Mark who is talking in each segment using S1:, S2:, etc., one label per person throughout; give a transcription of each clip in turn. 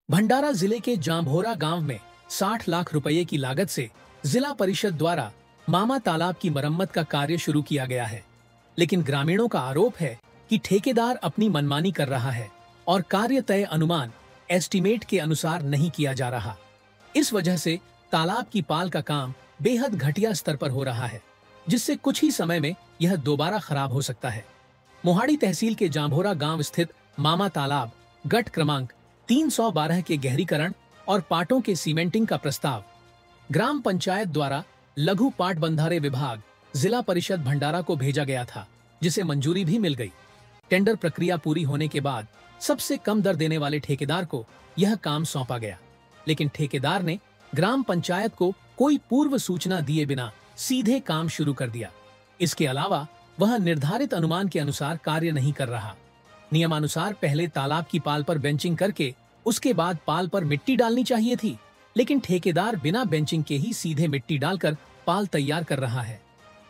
S1: भंडारा जिले के जांभोरा गांव में 60 लाख रुपए की लागत से जिला परिषद द्वारा मामा तालाब की मरम्मत का कार्य शुरू किया गया है, लेकिन ग्रामीणों का आरोप है कि ठेकेदार अपनी मनमानी कर रहा है और कार्य तय अनुमान एस्टीमेट के अनुसार नहीं किया जा रहा। इस वजह से तालाब की पाल का काम बेहद घटिया स्तर पर हो रहा है, जिससे कुछ ही समय में यह दोबारा खराब हो सकता है। मोहाड़ी तहसील के जांभोरा गांव स्थित मामा तालाब गट क्रमांक 312 के गहरीकरण और पाटों के सीमेंटिंग का प्रस्ताव ग्राम पंचायत द्वारा लघु पाट बंधारे विभाग जिला परिषद भंडारा को भेजा गया था, जिसे मंजूरी भी मिल गई। टेंडर प्रक्रिया पूरी होने के बाद सबसे कम दर देने वाले ठेकेदार को यह काम सौंपा गया, लेकिन ठेकेदार ने ग्राम पंचायत को कोई पूर्व सूचना दिए बिना सीधे काम शुरू कर दिया। इसके अलावा वह निर्धारित अनुमान के अनुसार कार्य नहीं कर रहा। नियमानुसार पहले तालाब की पाल पर बेंचिंग करके उसके बाद पाल पर मिट्टी डालनी चाहिए थी, लेकिन ठेकेदार बिना बेंचिंग के ही सीधे मिट्टी डालकर पाल तैयार कर रहा है।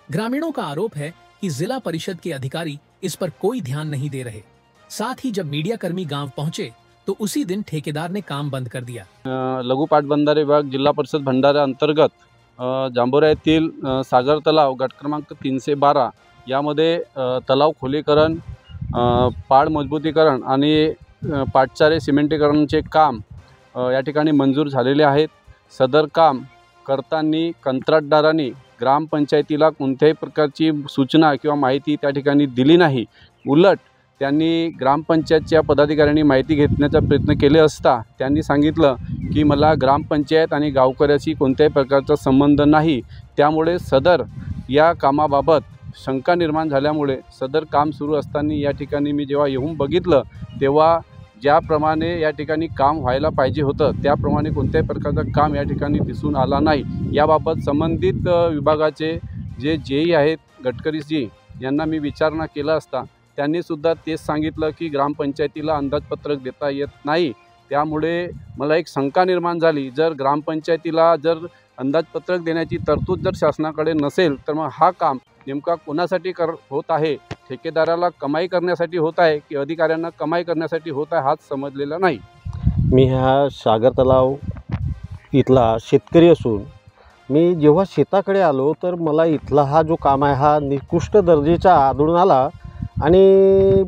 S1: ग्रामीणों का आरोप है कि जिला परिषद के अधिकारी इस पर कोई ध्यान नहीं दे रहे। साथ ही जब मीडिया कर्मी गांव पहुंचे तो उसी दिन ठेकेदार ने काम बंद कर दिया।
S2: लघु पाटबंधारे विभाग जिल्हा परिषद भंडारा अंतर्गत जांभोरा येथील सागर तलाव गट क्रमांक 312 यामध्ये तलाव खोलीकरण, पाड मजबूतीकरण आणि पाटचारे सिमेंटीकरणचे काम या ठिकाणी मंजूर झालेले आहेत। सदर काम करताना कंत्राटदारांनी ग्रामपंचायतीला कोणत्याही प्रकारची सूचना किंवा माहिती त्या ठिकाणी दिली नाही। उलट त्यांनी ग्रामपंचायतच्या पदाधिकाऱ्यांनी माहिती घेण्याचा प्रयत्न केले असता त्यांनी सांगितलं की मला ग्रामपंचायत आणि गावकऱ्याशी कोणत्याही प्रकारचा संबंध नाही। त्यामुळे सदर या कामाबाबत शंका निर्माण झाल्यामुळे सदर काम सुरू असताना या ठिकाणी मी जेव्हा येऊन बघितलं तेव्हा ज्याप्रमाणे या ठिकाणी काम व्हायला पाहिजे होतं त्याप्रमाणे कोणत्याही प्रकारचं काम या ठिकाणी दिसून आला नाही। याबाबत संबंधित विभागाचे जे जेई आहेत गडकरीजी यांना मी विचारणा केला असता त्यांनी सुद्धा तेच सांगितलं की ग्रामपंचायतीला अंदाजपत्रक देता येत नाही। त्यामुळे मला एक शंका निर्माण झाली, जर ग्रामपंचायतीला जर अंदाजपत्रक देण्याची तरतूद जर शासनाकडे नसेल तर मग हा काम नेमका कोणासाठी होत आहे? ठेकेदाराला कमाई करण्यासाठी होत आहे की अधिकाऱ्यांना कमाई करण्यासाठी होत आहे हाच समजलेला नाही।
S3: मी हा सागर तलाव इथला शेतकरी असून मी जेव्हा शेताकडे आलो तर मला इथला हा जो काम आहे हा निकृष्ट दर्जाचा आढळून आला आणि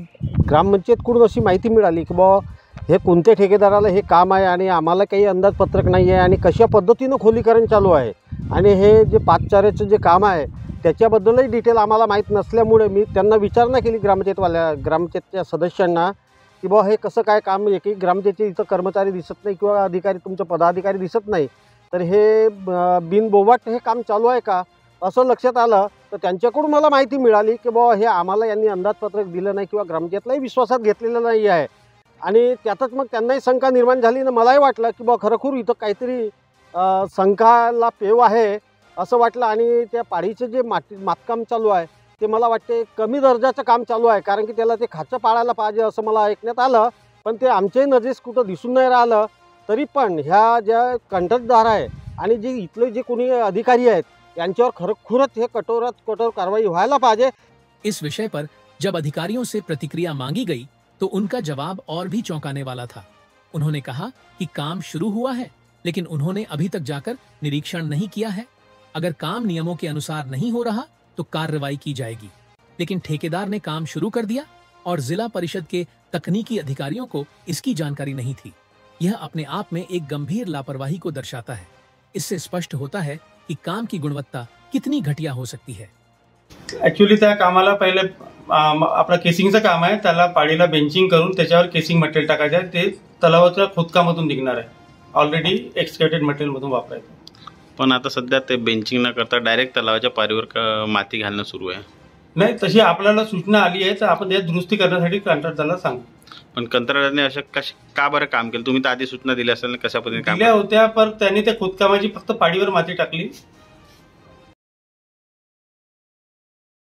S3: ग्रामपंचायतकडून अशी माहिती मिळाली की बा हे कोणत्या ठेकेदाराला हे काम आहे आणि आम्हाला काही अंदाजपत्रक नाही आहे आणि कशा पद्धतीनं खोलीकरण चालू आहे आणि हे जे पाटचाऱ्याचं जे काम आहे त्याच्याबद्दलही डिटेल आम्हाला माहीत नसल्यामुळे मी त्यांना विचारणा केली ग्रामपंचायतच्या सदस्यांना की बा हे कसं काय काम, एकही ग्रामपंचायतीचे इथं कर्मचारी दिसत नाही किंवा अधिकारी तुमचे पदाधिकारी दिसत नाही, तर हे बिनबोबाट हे काम चालू आहे का असं लक्षात आलं। तर त्यांच्याकडून मला माहिती मिळाली की बा हे आम्हाला यांनी अंदाजपत्रक दिलं नाही किंवा ग्रामपंचायतलाही विश्वासात घेतलेलं नाही आहे आणि त्यातच मग त्यांनाही शंका निर्माण झाली ना मलाही वाटलं की बा खरोखर इथं काहीतरी शंकाला पेव आहे असं वाटलं। आणि त्या पाडीचं जे मातकाम चालू आहे ते मला वाटते कमी दर्जाचं काम चालू आहे, कारण की त्याला ते खाचं पाडायला पाहिजे असं मला ऐकण्यात आलं, पण ते आमच्याही नजरेस कुठं दिसून नाही राहिलं। तरी पण ह्या ज्या कंत्राटदार आहे आणि जे इथले जे कोणी अधिकारी आहेत यांच्यावर खरोखरच हे कठोरात कठोर कार्रवाई व्हायला पाहिजे।
S1: इस विषय पर जब अधिकारियों से प्रतिक्रिया मांगी गई तो उनका जवाब और भी चौंकाने वाला था। उन्होंने कहा कि काम शुरू हुआ है, लेकिन उन्होंने अभी तक जाकर निरीक्षण नहीं किया है। अगर काम नियमों के अनुसार नहीं हो रहा तो कार्रवाई की जाएगी। लेकिन ठेकेदार ने काम शुरू कर दिया और जिला परिषद के तकनीकी अधिकारियों को इसकी जानकारी नहीं थी। यह अपने आप में एक गंभीर लापरवाही को दर्शाता है। इससे स्पष्ट होता है कि काम की गुणवत्ता कितनी घटिया हो सकती है।
S4: ऍक्च्युअली त्या कामाला पहिले आपला केसिंगचं काम आहे, त्याला पाडीला बेंचिंग करून त्याच्यावर केसिंग मटेरियल टाकायचं आहे, ते तलावाच्या खोदकामातून निघणार आहे, ऑलरेडी एक्सकॅव्हेटेड मटेरियल मधून वापरायचं।
S5: पण आता सध्या ते बेंचिंग न करता डायरेक्ट तलावाच्या पारीवर माती घालणं सुरू आहे।
S4: नाही, तशी आपल्याला सूचना आली आहे तर आपण त्यात दुरुस्ती करण्यासाठी कंत्राटदाराला सांगू।
S5: पण कंत्राटदाराने असं का बरं काम केलं? तुम्ही तर आधी सूचना दिल्या असेल, कशा पद्धतीने काम
S4: दिल्या होत्या, पण त्यांनी त्या खोदकामाची फक्त पाडीवर माती टाकली